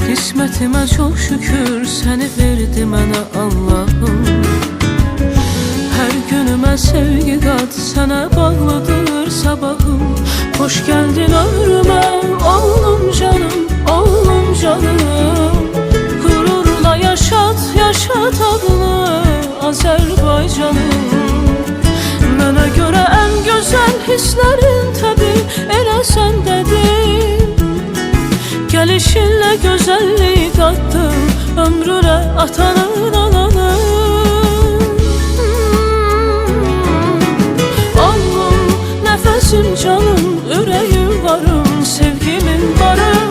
Qismətimə çox şükür, səni verdi mənə Allahım. Hər günümə sevgi qat, sənə bağlıdır sabahım. Xoş gəldin ömrümə, oğlum canım, oğlum canım. Qürurla yaşat, yaşat adını Azərbaycanım. Mənə görə ən gözəl hisslərin təbii elə səndədir. Gəlişinlə gözəllik qattın ömrünə atanın ananı. Oğlum, nəfəsim, canım, ürəyim, varım, sevgimin varım.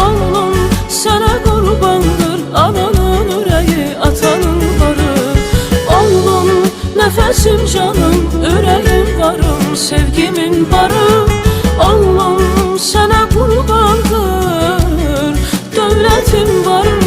Oğlum, sənə qurbandır ananın ürəyi, atanın varı. Oğlum, nəfəsim, canım, ürəyim, varım, sevgimin varım. Oğlum, sənə qurbandır dövlətim varım.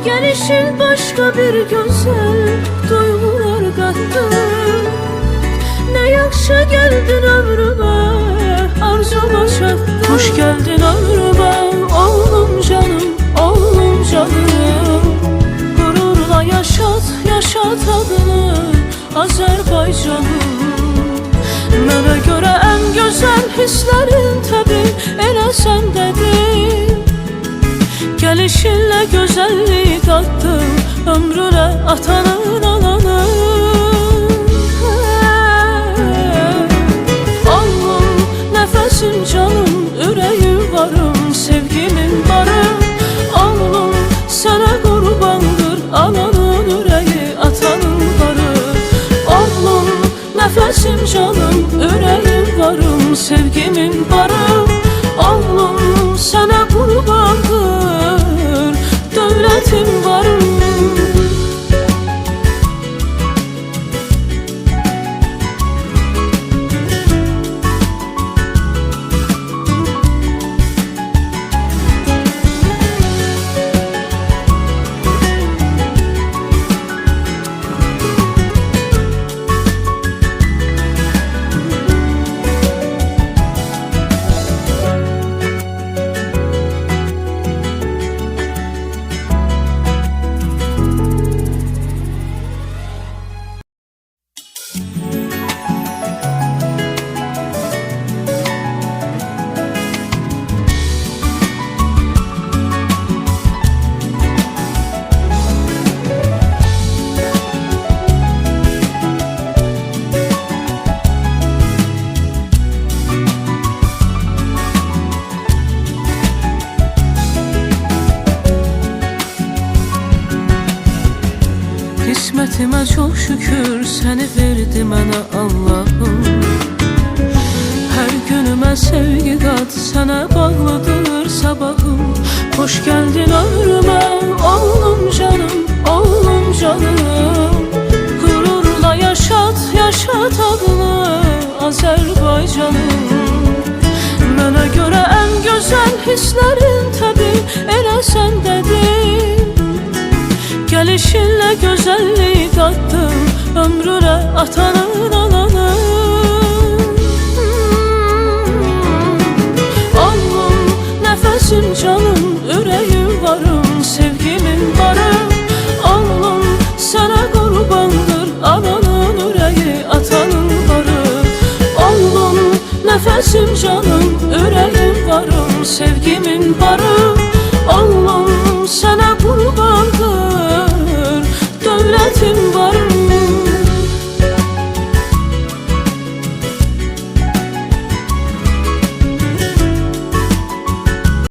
Gelişin başka bir güzel duygular kattı. Ne yakşı geldin ömrüme, arzuma çattın. Hoş geldin ömrüme, oğlum canım, oğlum canım. Gururla yaşat, yaşat adını Azərbaycanım. Mənə görə ən gözəl hisslərin təbii elə səndədir. Gəlişinlə gözəllik qattın ömrünə atanın ananı. Oğlum, nəfəsim, canım, ürəyim, varım, sevgimin varım. Oğlum, sənə qurbandır ananın ürəyi, atanın varı. Oğlum, nəfəsim, canım, ürəyim, varım, sevgimin varım. Oğlum, sənə qurbandır dövlətim varım. Qismətimə çox şükür, səni verdi mənə Allahım. Hər günümə sevgi qat, sənə bağlıdır sabahım. Xoş gəldin ömrümə, oğlum canım, oğlum canım. Qürurla yaşat, yaşat adını Azərbaycanım. Mənə görə ən gözəl hisslərin təbii elə səndədir. Gəlişinlə gözəllik qattın ömrünə atanın ananı. Oğlum, nəfəsim, canım, ürəyim, varım, sevgimin varım. Oğlum, sənə qurbandır ananın ürəyi, atanın varı. Oğlum, nəfəsim, canım, ürəyim, varım, sevgimin varım. Oğlum, sənə qurbandır nefesim varım